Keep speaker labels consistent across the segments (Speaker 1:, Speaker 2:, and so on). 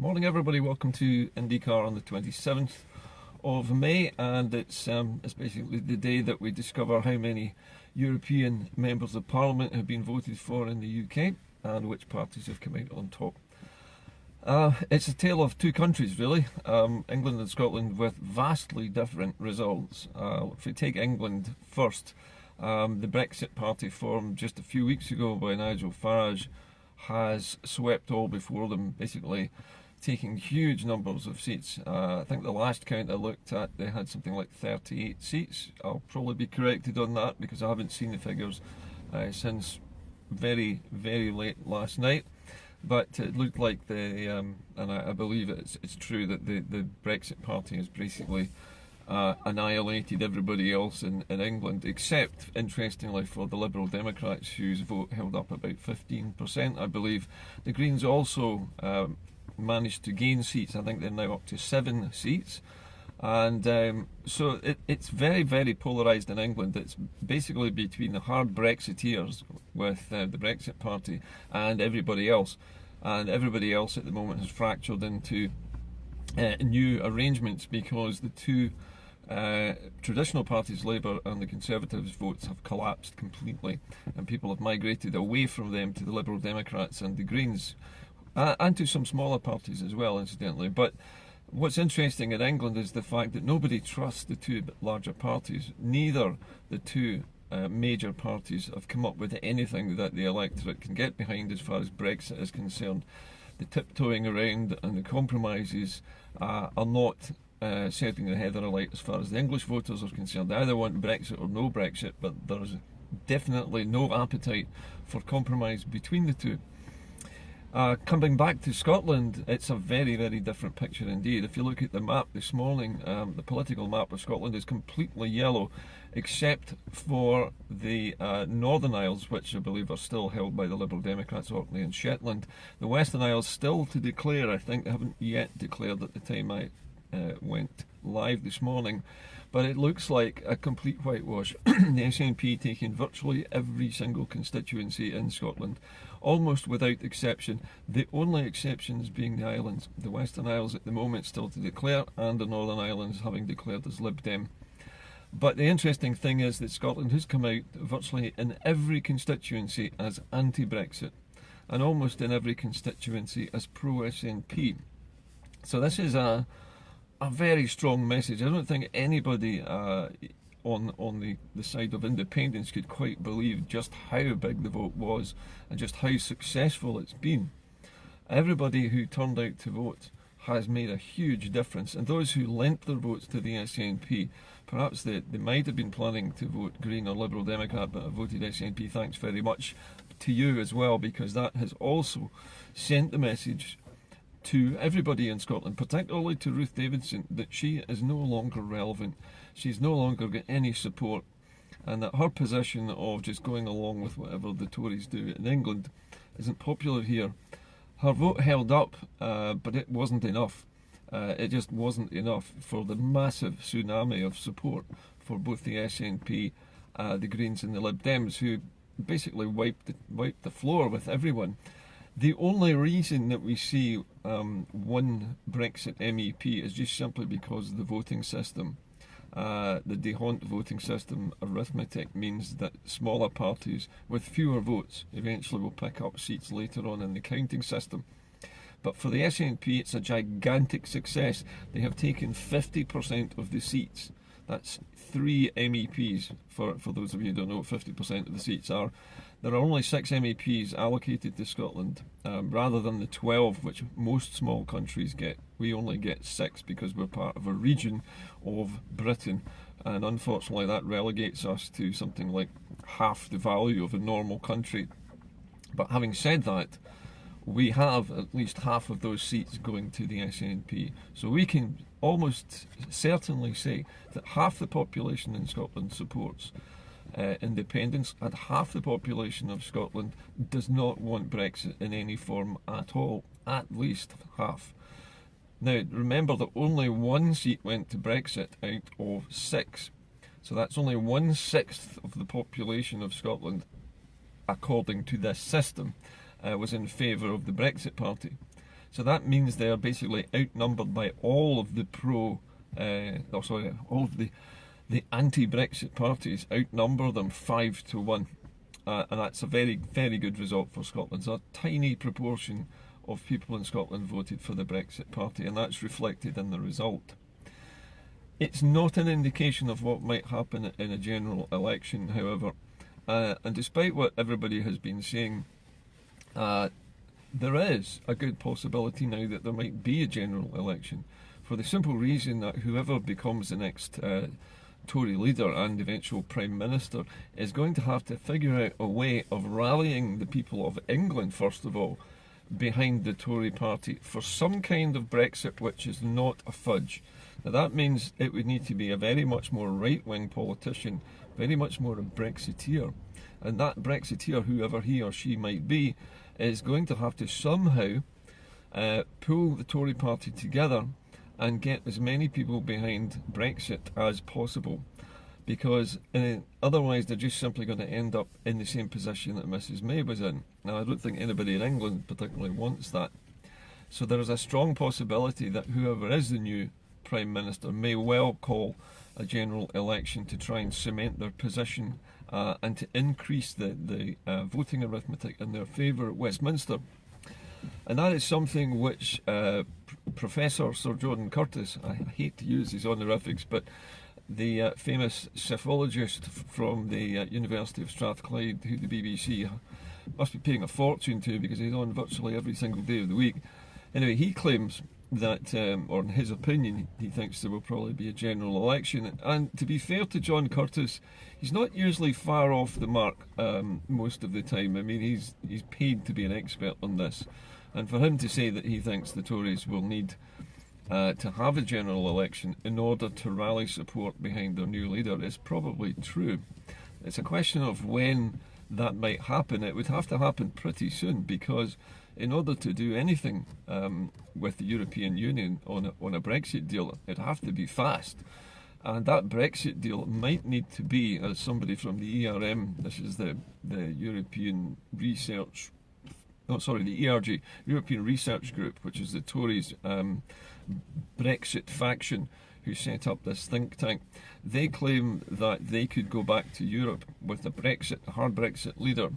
Speaker 1: Morning everybody, welcome to IndyCar on the 27th of May, and it's basically the day that we discover how many European members of Parliament have been voted for in the UK and which parties have come out on top. It's a tale of two countries really, England and Scotland, with vastly different results. If we take England first, the Brexit party, formed just a few weeks ago by Nigel Farage, has swept all before them, basically taking huge numbers of seats. I think the last count I looked at, they had something like 38 seats. I'll probably be corrected on that because I haven't seen the figures since very, very late last night. But it looked like and I believe it's true that the Brexit party has basically annihilated everybody else in England, except, interestingly, for the Liberal Democrats, whose vote held up about 15%, I believe. The Greens also managed to gain seats. I think they're now up to 7 seats. And so it's very, very polarised in England. It's basically between the hard Brexiteers with the Brexit party and everybody else. And everybody else at the moment has fractured into new arrangements because the two traditional parties, Labour and the Conservatives, votes have collapsed completely, and people have migrated away from them to the Liberal Democrats and the Greens, and to some smaller parties as well, incidentally. But what's interesting in England is the fact that nobody trusts the two larger parties. Neither the two major parties have come up with anything that the electorate can get behind as far as Brexit is concerned. The tiptoeing around and the compromises are not setting the heather alight as far as the English voters are concerned. They either want Brexit or no Brexit, but there's definitely no appetite for compromise between the two. Coming back to Scotland, it's a very, very different picture indeed. If you look at the map this morning, the political map of Scotland is completely yellow, except for the Northern Isles, which I believe are still held by the Liberal Democrats, Orkney and Shetland. The Western Isles still to declare. I think they haven't yet declared at the time I went live this morning, but it looks like a complete whitewash. The SNP taking virtually every single constituency in Scotland, almost without exception. The only exceptions being the islands. The Western Isles at the moment still to declare, and the Northern Islands having declared as Lib Dem. But the interesting thing is that Scotland has come out virtually in every constituency as anti-Brexit, and almost in every constituency as pro-SNP. So this is a very strong message. I don't think anybody on the side of independence could quite believe just how big the vote was and just how successful it's been. Everybody who turned out to vote has made a huge difference, and those who lent their votes to the SNP, perhaps they might have been planning to vote Green or Liberal Democrat but have voted SNP, thanks very much to you as well, because that has also sent the message to everybody in Scotland, particularly to Ruth Davidson, that she is no longer relevant, she's no longer got any support, and that her position of just going along with whatever the Tories do in England isn't popular here. Her vote held up, but it wasn't enough. It just wasn't enough for the massive tsunami of support for both the SNP, the Greens and the Lib Dems, who basically wiped the floor with everyone. The only reason that we see one Brexit MEP is just simply because of the voting system. The D'Hondt voting system arithmetic means that smaller parties with fewer votes eventually will pick up seats later on in the counting system. But for the SNP, it's a gigantic success. They have taken 50% of the seats. That's 3 MEPs, for those of you who don't know what 50% of the seats are. There are only 6 MEPs allocated to Scotland, rather than the 12 which most small countries get. We only get 6 because we're part of a region of Britain, and unfortunately that relegates us to something like half the value of a normal country. But having said that, we have at least half of those seats going to the SNP. So we can almost certainly say that half the population in Scotland supports independence, and half the population of Scotland does not want Brexit in any form at all, at least half. Now remember that only 1 seat went to Brexit out of 6, so that's only 1/6 of the population of Scotland, according to this system, was in favour of the Brexit party. So that means they are basically outnumbered by all of the all of the anti-Brexit parties outnumber them 5-1. And that's a very, very good result for Scotland. So a tiny proportion of people in Scotland voted for the Brexit party, and that's reflected in the result. It's not an indication of what might happen in a general election, however. And despite what everybody has been saying, there is a good possibility now that there might be a general election, for the simple reason that whoever becomes the next Tory leader and eventual Prime Minister is going to have to figure out a way of rallying the people of England, first of all, behind the Tory party for some kind of Brexit which is not a fudge. Now that means it would need to be a very much more right-wing politician, very much more a Brexiteer. And that Brexiteer, whoever he or she might be, is going to have to somehow pull the Tory party together and get as many people behind Brexit as possible, because otherwise they're just simply going to end up in the same position that Mrs May was in. Now I don't think anybody in England particularly wants that. So there is a strong possibility that whoever is the new Prime Minister may well call a general election to try and cement their position and to increase the voting arithmetic in their favour at Westminster. And that is something which Professor Sir Jordan Curtis, I hate to use his honorifics, but the famous psephologist from the University of Strathclyde, who the BBC must be paying a fortune to because he's on virtually every single day of the week. Anyway, he claims that, or in his opinion, he thinks there will probably be a general election. And to be fair to John Curtis, he's not usually far off the mark most of the time. I mean, he's paid to be an expert on this. And for him to say that he thinks the Tories will need to have a general election in order to rally support behind their new leader is probably true. It's a question of when that might happen. It would have to happen pretty soon, because in order to do anything with the European Union on a Brexit deal, it'd have to be fast. And that Brexit deal might need to be, as somebody from the ERM, this is the European Research, the ERG, European Research Group, which is the Tories' Brexit faction, who set up this think tank. They claim that they could go back to Europe with a hard Brexit leader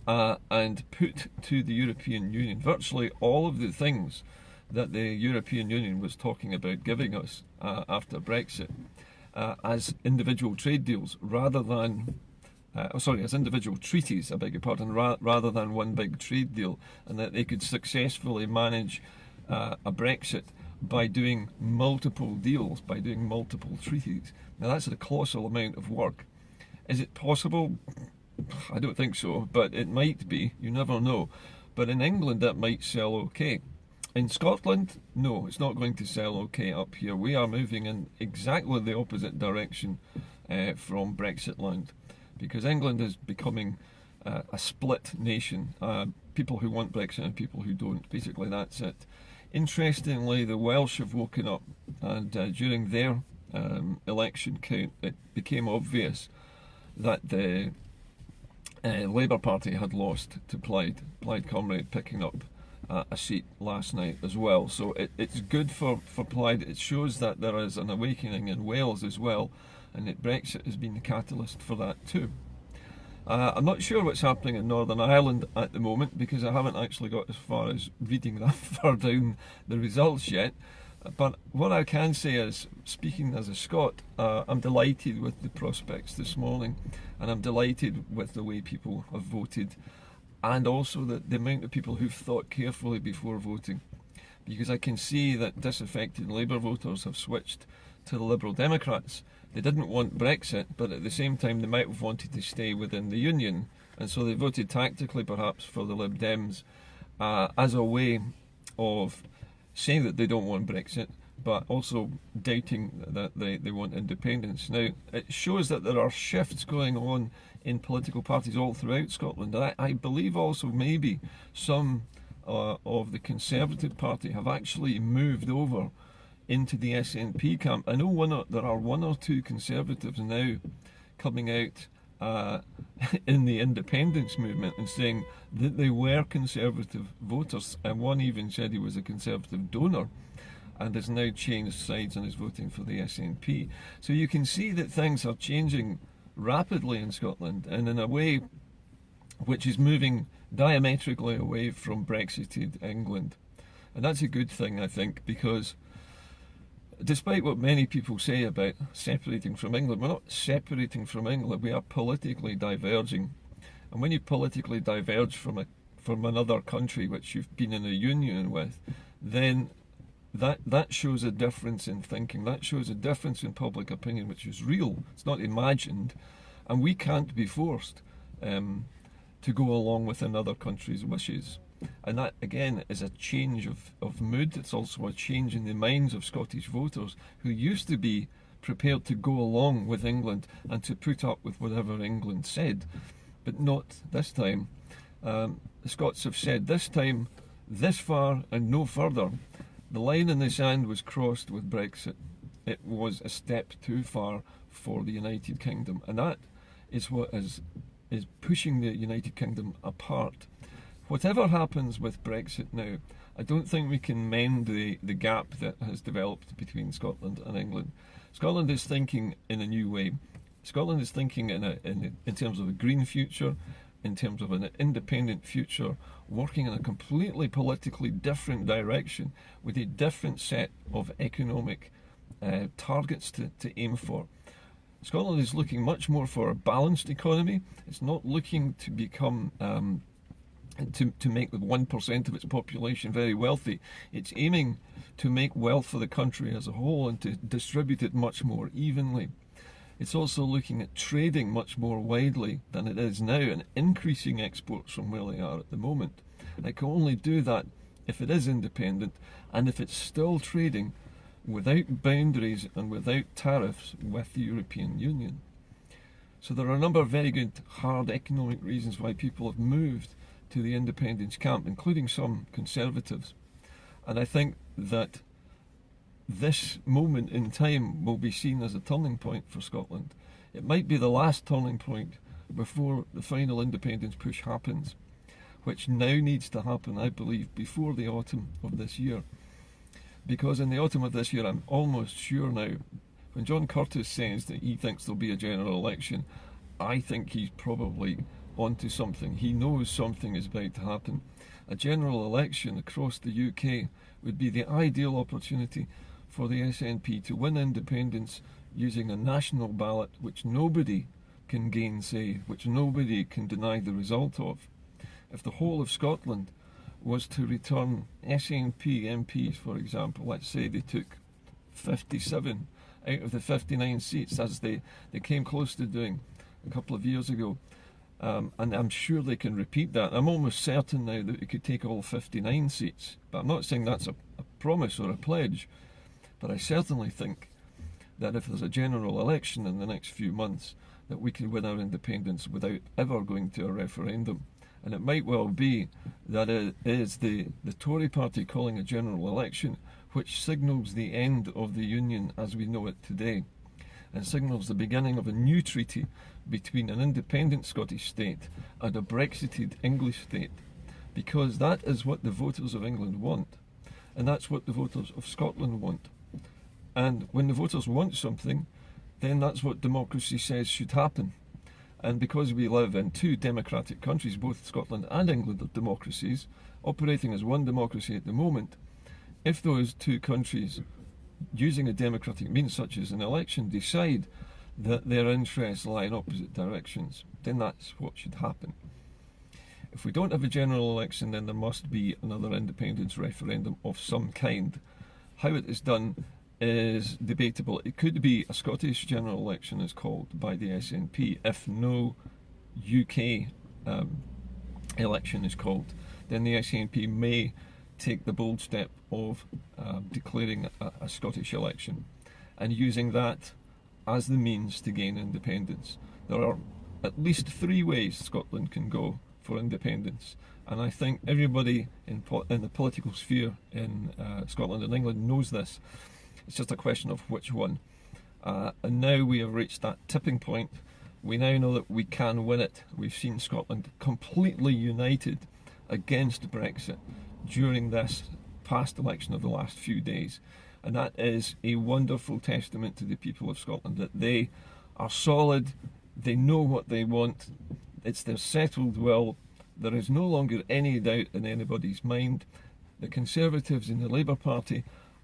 Speaker 1: and put to the European Union virtually all of the things that the European Union was talking about giving us after Brexit as individual trade deals rather than as individual treaties, I beg your pardon, rather than one big trade deal, and that they could successfully manage a Brexit by doing multiple deals, by doing multiple treaties. Now that's a colossal amount of work. Is it possible? I don't think so, but it might be. You never know. But in England that might sell okay. In Scotland, no, it's not going to sell okay up here. We are moving in exactly the opposite direction from Brexit land, because England is becoming a split nation. People who want Brexit and people who don't. Basically, that's it. Interestingly, the Welsh have woken up, and during their election count, it became obvious that the Labour Party had lost to Plaid Cymru, picking up a seat last night as well. So it's good for Plaid. It shows that there is an awakening in Wales as well, and that Brexit has been the catalyst for that too. I'm not sure what's happening in Northern Ireland at the moment, because I haven't actually got as far as reading that far down the results yet. But what I can say is, speaking as a Scot, I'm delighted with the prospects this morning, and I'm delighted with the way people have voted, and also the amount of people who've thought carefully before voting, because I can see that disaffected Labour voters have switched to the Liberal Democrats. They didn't want Brexit, but at the same time they might have wanted to stay within the Union, and so they voted tactically perhaps for the Lib Dems as a way of saying that they don't want Brexit, but also doubting that they want independence. Now, it shows that there are shifts going on in political parties all throughout Scotland. I believe also maybe some of the Conservative Party have actually moved over into the SNP camp. I know there are one or two Conservatives now coming out in the independence movement and saying that they were conservative voters, and one even said he was a conservative donor and has now changed sides and is voting for the SNP. So you can see that things are changing rapidly in Scotland, and in a way which is moving diametrically away from Brexited England. And that's a good thing, I think, because despite what many people say about separating from England, we're not separating from England, we are politically diverging. And when you politically diverge from another country which you've been in a union with, then that shows a difference in thinking, that shows a difference in public opinion, which is real, it's not imagined, and we can't be forced to go along with another country's wishes. And that, again, is a change of mood. It's also a change in the minds of Scottish voters who used to be prepared to go along with England and to put up with whatever England said, but not this time. The Scots have said this time, this far and no further. The line in the sand was crossed with Brexit. It was a step too far for the United Kingdom, and that is what is pushing the United Kingdom apart. Whatever happens with Brexit now, I don't think we can mend the gap that has developed between Scotland and England. Scotland is thinking in a new way. Scotland is thinking in terms of a green future, in terms of an independent future, working in a completely politically different direction with a different set of economic targets to aim for. Scotland is looking much more for a balanced economy. It's not looking to become to make the 1% of its population very wealthy. It's aiming to make wealth for the country as a whole and to distribute it much more evenly. It's also looking at trading much more widely than it is now and increasing exports from where they are at the moment. And it can only do that if it is independent and if it's still trading without boundaries and without tariffs with the European Union. So there are a number of very good hard economic reasons why people have moved to the independence camp, including some Conservatives. And I think that this moment in time will be seen as a turning point for Scotland. It might be the last turning point before the final independence push happens, which now needs to happen, I believe, before the autumn of this year. Because in the autumn of this year, I'm almost sure now, when John Curtis says that he thinks there'll be a general election, I think he's probably onto something. He knows something is about to happen. A general election across the UK would be the ideal opportunity for the SNP to win independence using a national ballot which nobody can gainsay, which nobody can deny the result of. If the whole of Scotland was to return SNP MPs, for example, let's say they took 57 out of the 59 seats, as they came close to doing a couple of years ago, and I'm sure they can repeat that. I'm almost certain now that they could take all 59 seats, but I'm not saying that's a promise or a pledge, but I certainly think that if there's a general election in the next few months, that we can win our independence without ever going to a referendum. And it might well be that it is the Tory party calling a general election which signals the end of the Union as we know it today, and signals the beginning of a new treaty between an independent Scottish state and a Brexited English state, because that is what the voters of England want, and that's what the voters of Scotland want. And when the voters want something, then that's what democracy says should happen. And because we live in two democratic countries, both Scotland and England are democracies, operating as one democracy at the moment, if those two countries, using a democratic means such as an election, decide that their interests lie in opposite directions, then that's what should happen. If we don't have a general election, then there must be another independence referendum of some kind. How it is done is debatable. It could be a Scottish general election as called by the SNP. If no UK election is called, then the SNP may take the bold step of declaring a Scottish election and using that as the means to gain independence. There are at least three ways Scotland can go for independence, and I think everybody in the political sphere in Scotland and England knows this. It's just a question of which one. And now we have reached that tipping point We now know that we can win it. We've seen Scotland completely united against Brexit during this past election of the last few days. And that is a wonderful testament to the people of Scotland, that they are solid, they know what they want, it's their settled will, there is no longer any doubt in anybody's mind. The Conservatives in the Labour Party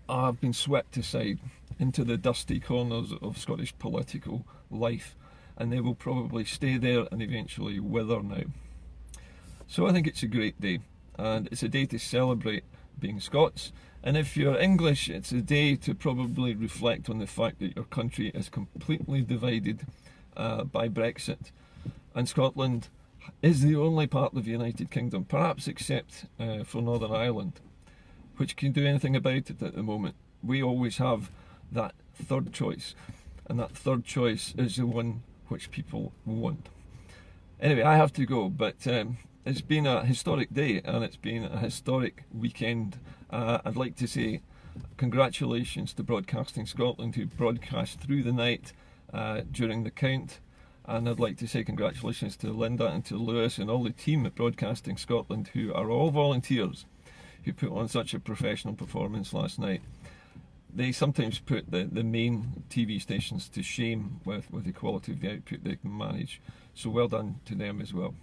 Speaker 1: have been swept aside into the dusty corners of Scottish political life, and they will probably stay there and eventually wither now. So I think it's a great day, and it's a day to celebrate being Scots, and if you're English, it's a day to probably reflect on the fact that your country is completely divided by Brexit, and Scotland is the only part of the United Kingdom, perhaps except for Northern Ireland, which can do anything about it at the moment. We always have that third choice, and that third choice is the one which people want. Anyway, I have to go, but it's been a historic day and it's been a historic weekend. I'd like to say congratulations to Broadcasting Scotland, who broadcast through the night during the count, and I'd like to say congratulations to Linda and to Lewis and all the team at Broadcasting Scotland, who are all volunteers, who put on such a professional performance last night. They sometimes put the main TV stations to shame with the quality of the output they can manage, so well done to them as well.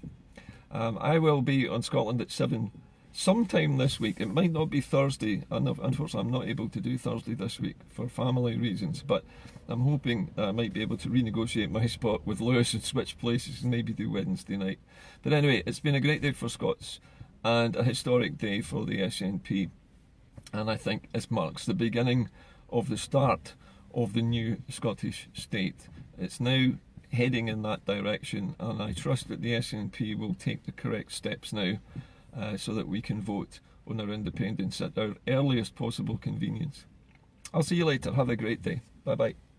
Speaker 1: I will be on Scotland at 7 sometime this week. It might not be Thursday, and unfortunately I'm not able to do Thursday this week for family reasons, but I'm hoping I might be able to renegotiate my spot with Lewis and switch places and maybe do Wednesday night. But anyway, it's been a great day for Scots and a historic day for the SNP, and I think it marks the beginning of the start of the new Scottish state. It's now heading in that direction, and I trust that the SNP will take the correct steps now so that we can vote on our independence at our earliest possible convenience. I'll see you later. Have a great day. Bye bye.